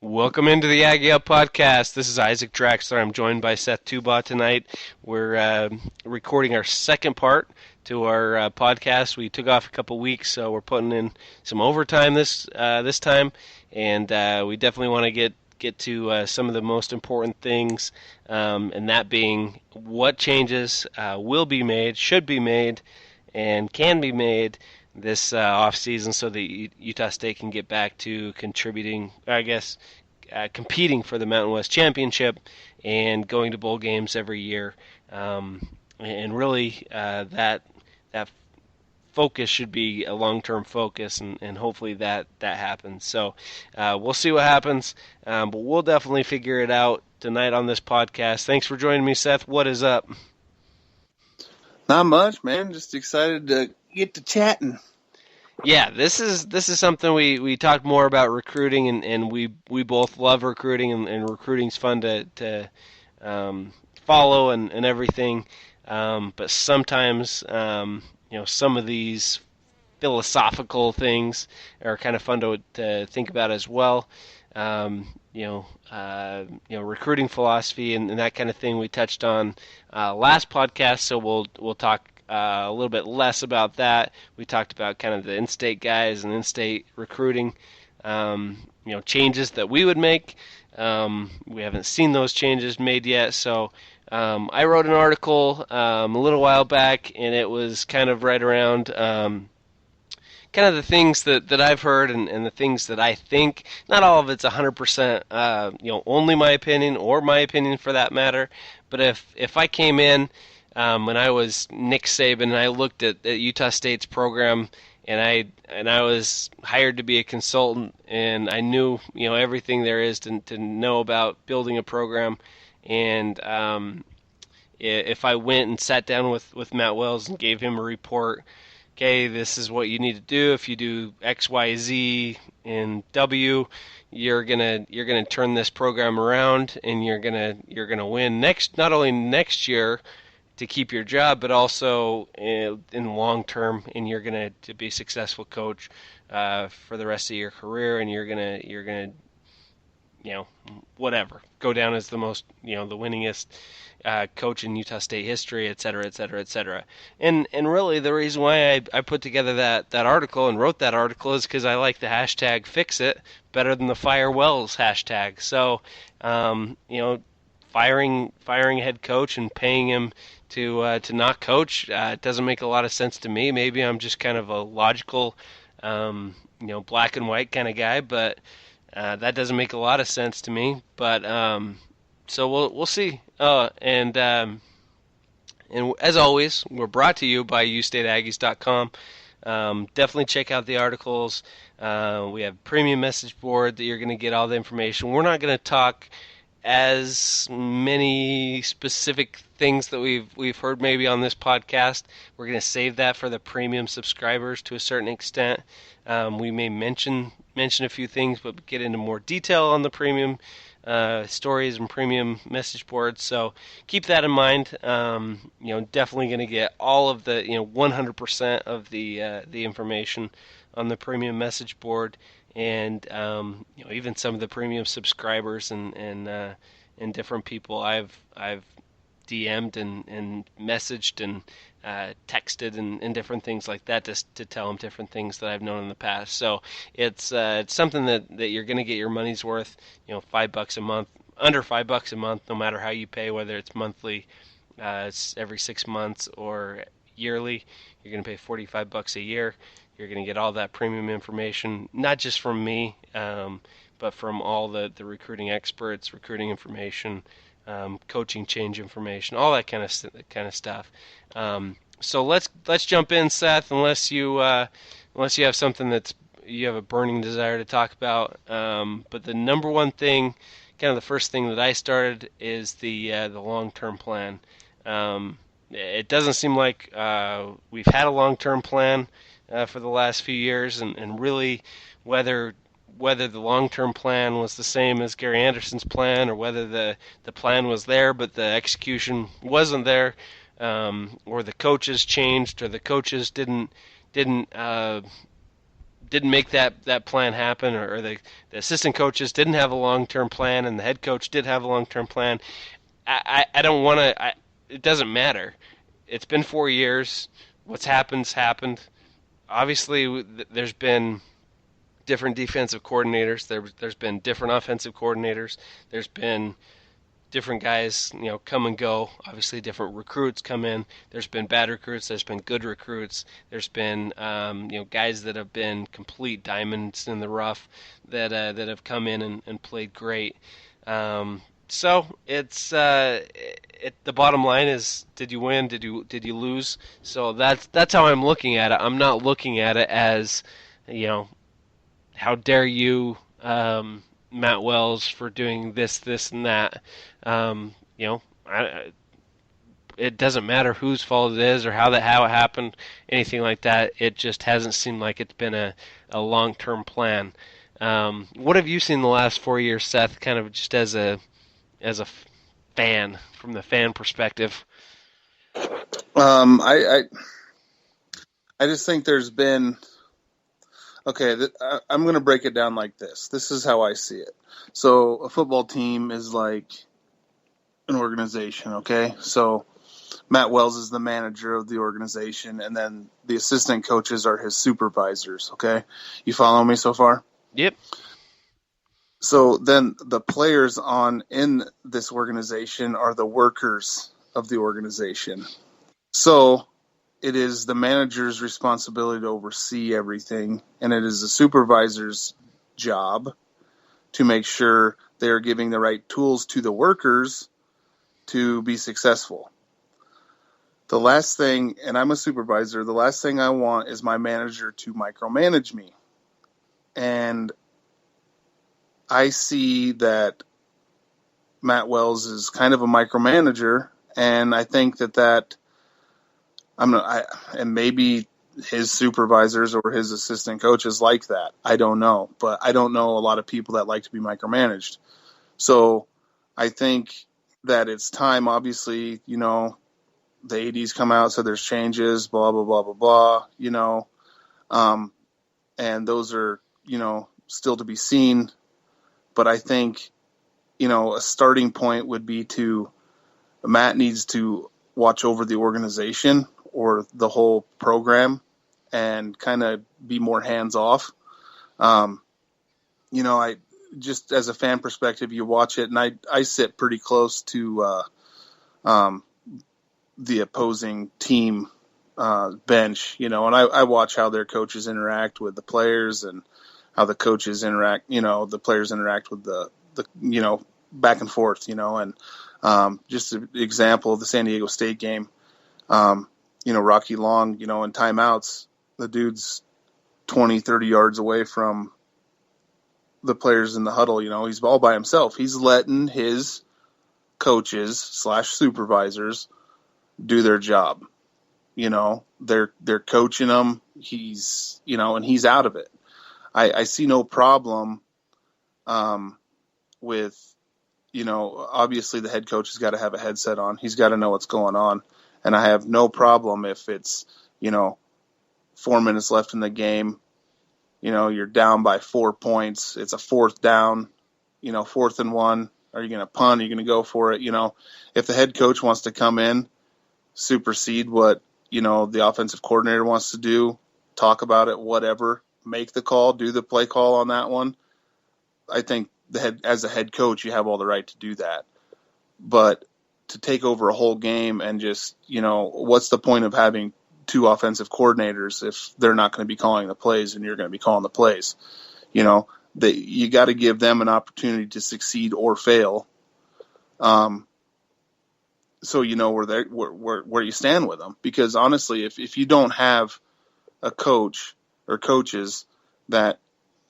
Welcome into the Aggie Up podcast. This is Isaac Draxler. I'm joined by Seth Tuba tonight. We're recording our second part to our podcast. We took off a couple weeks, so we're putting in some overtime this time, and we definitely want to get to some of the most important things, and that being what changes will be made, should be made, and can be made this off season so that Utah State can get back to contributing, I guess, competing for the Mountain West Championship and going to bowl games every year. And really, that focus should be a long-term focus, and hopefully that happens. So we'll see what happens, but we'll definitely figure it out tonight on this podcast. Thanks for joining me, Seth. What is up? Not much, man. Just excited to get to chatting. Yeah, this is something we talked more about recruiting, and we both love recruiting, and recruiting's fun to follow and everything. But sometimes some of these philosophical things are kind of fun to think about as well. Recruiting philosophy and that kind of thing we touched on last podcast, so we'll talk a little bit less about that. We talked about kind of the in-state guys and in-state recruiting, changes that we would make. We haven't seen those changes made yet, so I wrote an article a little while back, and it was kind of right around kind of the things that I've heard and the things that I think. Not all of it's 100%, only my opinion or my opinion for that matter. But if I came in when I was Nick Saban and I looked at Utah State's program, and I was hired to be a consultant, and I knew everything there is to know about building a program, and if I went and sat down with Matt Wells and gave him a report, okay, this is what you need to do. If you do X, Y, Z, and W, you're gonna turn this program around, and you're gonna win not only next year to keep your job, but also in the long term, and you're gonna to be a successful coach for the rest of your career, and you're gonna whatever, go down as the most the winningest coach in Utah State history, et cetera, et cetera, et cetera. And really the reason why I put together that article and wrote that article is because I like the hashtag fix it better than the fire Wells hashtag. So firing a head coach and paying him to not coach doesn't make a lot of sense to me. Maybe I'm just kind of a logical black and white kind of guy, but that doesn't make a lot of sense to me. But so we'll see. And as always, we're brought to you by ustateaggies.com. Definitely check out the articles. We have premium message board that you're going to get all the information. We're not going to talk as many specific things that we've heard maybe on this podcast. We're going to save that for the premium subscribers to a certain extent. We may mention a few things, but get into more detail on the premium stories and premium message boards. So keep that in mind. Definitely going to get all of the 100% of the information on the premium message board, and even some of the premium subscribers and different people I've DM'd and messaged and texted and different things like that to tell them different things that I've known in the past. So it's something that you're going to get your money's worth. $5 a month, under $5 a month, no matter how you pay, whether it's monthly, it's every 6 months, or yearly. You're going to pay $45 a year. You're going to get all that premium information, not just from me, but from all the recruiting experts, recruiting information, coaching change information, all that kind of stuff. So let's jump in, Seth. Unless you have something that you have a burning desire to talk about. But the number one thing, kind of the first thing that I started, is the long-term plan. It doesn't seem like we've had a long-term plan for the last few years, and really whether the long-term plan was the same as Gary Anderson's plan, or whether the plan was there but the execution wasn't there, or the coaches changed, or the coaches didn't didn't make that plan happen, or the assistant coaches didn't have a long term plan, and the head coach did have a long term plan. I don't want to. It doesn't matter. It's been 4 years. What's happened's happened. Obviously, there's been different defensive coordinators. There's been different offensive coordinators. There's been different guys, come and go. Obviously, different recruits come in. There's been bad recruits. There's been good recruits. There's been, guys that have been complete diamonds in the rough that have come in and played great. So it's the bottom line is, did you win? Did you lose? So that's how I'm looking at it. I'm not looking at it as, how dare you, Matt Wells, for doing this, and that. Um, you know, it doesn't matter whose fault it is or how it happened, anything like that. It just hasn't seemed like it's been a long term plan. What have you seen the last 4 years, Seth? Kind of just as a fan, from the fan perspective. I just think there's been. Okay, I'm going to break it down like this. This is how I see it. So a football team is like an organization, okay? So Matt Wells is the manager of the organization, and then the assistant coaches are his supervisors, okay? You follow me so far? Yep. So then the players in this organization are the workers of the organization. So it is the manager's responsibility to oversee everything, and it is the supervisor's job to make sure they are giving the right tools to the workers to be successful. The last thing, and I'm a supervisor, the last thing I want is my manager to micromanage me. And I see that Matt Wells is kind of a micromanager, and I think that and maybe his supervisors or his assistant coaches like that. I don't know, but I don't know a lot of people that like to be micromanaged. So I think that it's time. Obviously, the ADs come out, so there's changes, blah blah blah blah blah. And those are still to be seen. But I think a starting point would be Matt needs to watch over the organization or the whole program and kind of be more hands off. I just, as a fan perspective, you watch it, and I sit pretty close to the opposing team bench, and I watch how their coaches interact with the players and how the coaches interact, the players interact with the back and forth, and just an example of the San Diego State game. Rocky Long, in timeouts, the dude's 20, 30 yards away from the players in the huddle. He's all by himself. He's letting his coaches / supervisors do their job. They're coaching him. He's, and he's out of it. I see no problem with, obviously the head coach has got to have a headset on. He's got to know what's going on. And I have no problem if it's, 4 minutes left in the game, you're down by 4 points. It's a fourth down, 4th and 1. Are you going to punt? Are you going to go for it? If the head coach wants to come in, supersede what, the offensive coordinator wants to do, talk about it, whatever, make the call, do the play call on that one. I think as a head coach, you have all the right to do that. But to take over a whole game and just, what's the point of having 2 offensive coordinators if they're not going to be calling the plays and you're going to be calling the plays? You got to give them an opportunity to succeed or fail. So where you stand with them. Because honestly, if you don't have a coach or coaches that,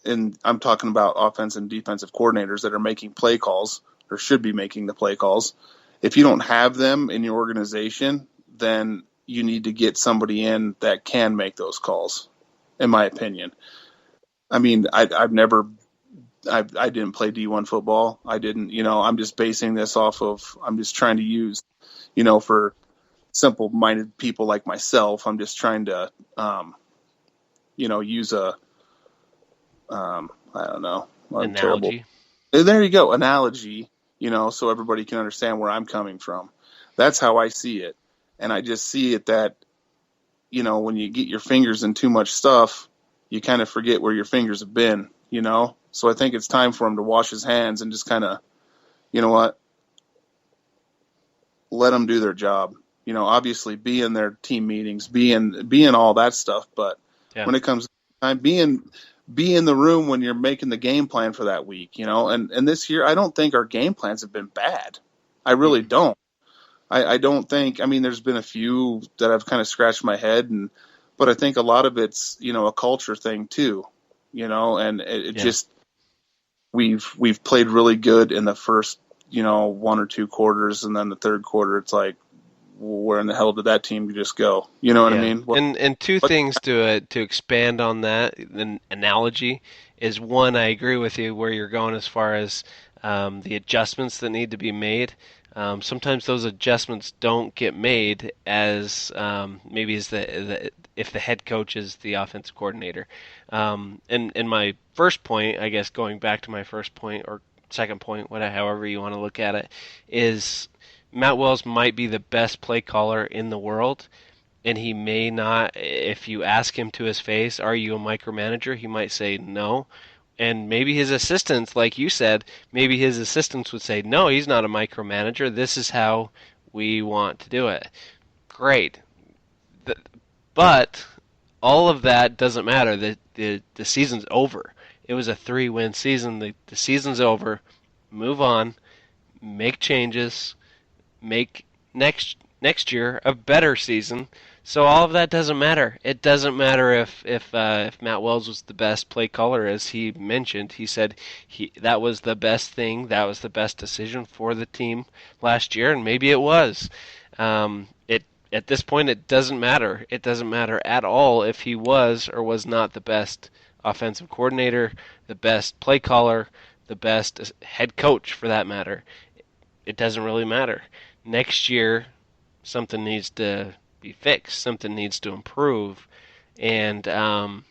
and I'm talking about offensive and defensive coordinators that are making play calls or should be making the play calls, if you don't have them in your organization, then you need to get somebody in that can make those calls, in my opinion. I mean, I didn't play D1 football. I didn't, I'm just basing this I'm just trying to use, for simple-minded people like myself, I'm just trying to, use a I don't know. I'm terrible. Analogy. There you go, analogy. So everybody can understand where I'm coming from. That's how I see it, and I just see it that when you get your fingers in too much stuff, you kind of forget where your fingers have been. So I think it's time for him to wash his hands and just kind of, you know what, let them do their job. Obviously be in their team meetings, be in all that stuff. But Yeah. when it comes to time, be in the room when you're making the game plan for that week. And this year, I don't think our game plans have been bad. I really Mm-mm. don't. I don't think. I mean, there's been a few that I've kind of scratched my head, but I think a lot of it's a culture thing too. And it Yeah. just we've played really good in the first one or two quarters, and then the third quarter it's like, well, where in the hell did that team just go? You know what I Yeah, mean? and two What things to expand on that an analogy is one, I agree with you where you're going as far as the adjustments that need to be made. Sometimes those adjustments don't get made as maybe as if the head coach is the offensive coordinator. And my first point, I guess, going back to my first point or second point, whatever, however you want to look at it, is Matt Wells might be the best play caller in the world, and he may not. If you ask him to his face, are you a micromanager, he might say no. And maybe his assistants, like you said, maybe his assistants would say, no, he's not a micromanager, this is how we want to do it. Great. But all of that doesn't matter. The season's over. It was a 3-win season. The season's over. Move on, make changes, make next year a better season. So all of that doesn't matter. It doesn't matter if Matt Wells was the best play caller, as he mentioned. He said that was the best thing, that was the best decision for the team last year, and maybe it was. It at this point it doesn't matter. It doesn't matter at all if he was or was not the best offensive coordinator, the best play caller, the best head coach for that matter. It doesn't really matter. Next year, something needs to be fixed. Something needs to improve, and and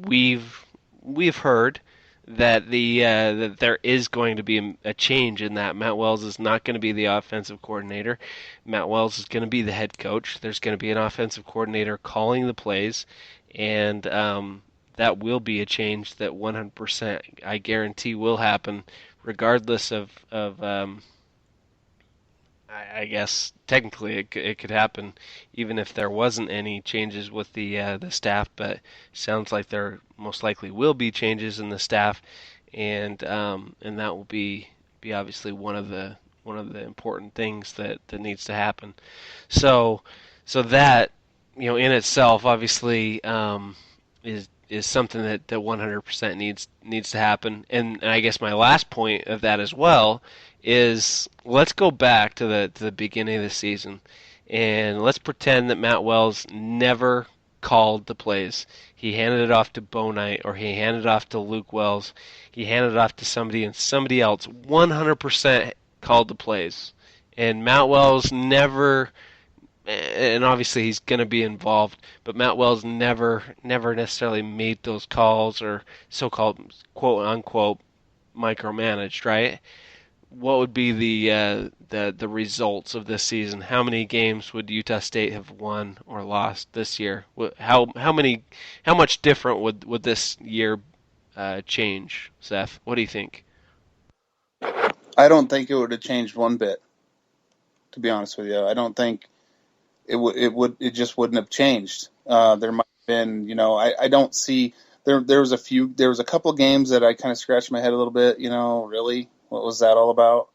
we've heard that that there is going to be a change in that. Matt Wells is not going to be the offensive coordinator. Matt Wells is going to be the head coach. There's going to be an offensive coordinator calling the plays, and that will be a change that 100% I guarantee will happen, regardless of I guess technically it could happen even if there wasn't any changes with the staff, but sounds like there most likely will be changes in the staff, and that will be obviously one of the important things that needs to happen. So that in itself obviously is something that 100% needs to happen. And I guess my last point of that as well is let's go back to the beginning of the season, and let's pretend that Matt Wells never called the plays. He handed it off to Bo Knight, or he handed it off to Luke Wells. He handed it off to somebody, and somebody else 100% called the plays. And Matt Wells never, and obviously he's going to be involved, but Matt Wells never necessarily made those calls or so-called quote unquote micromanaged, right? What would be the results of this season? How many games would Utah State have won or lost this year? How much different would this year change, Seth? What do you think? I don't think it would have changed one bit. To be honest with you, I don't think it just wouldn't have changed. There might have been, I don't see there was a couple of games that I kind of scratched my head a little bit. Really, what was that all about?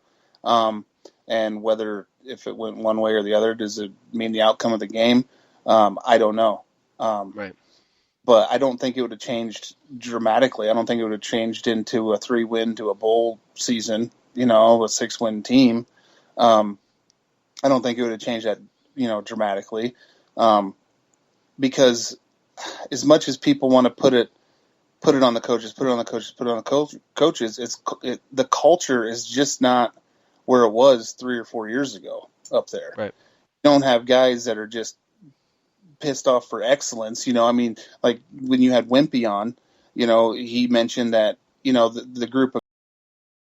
And whether if it went one way or the other, does it mean the outcome of the game? I don't know. Right. But I don't think it would have changed dramatically. I don't think it would have changed into a 3-win to a bowl season, a 6-win team. I don't think it would have changed that, dramatically. Because as much as people want to put it on the coaches, the culture is just not where it was 3 or 4 years ago up there. Right. You don't have guys that are just pissed off for excellence. I mean, like when you had Wimpy on, he mentioned that, the group of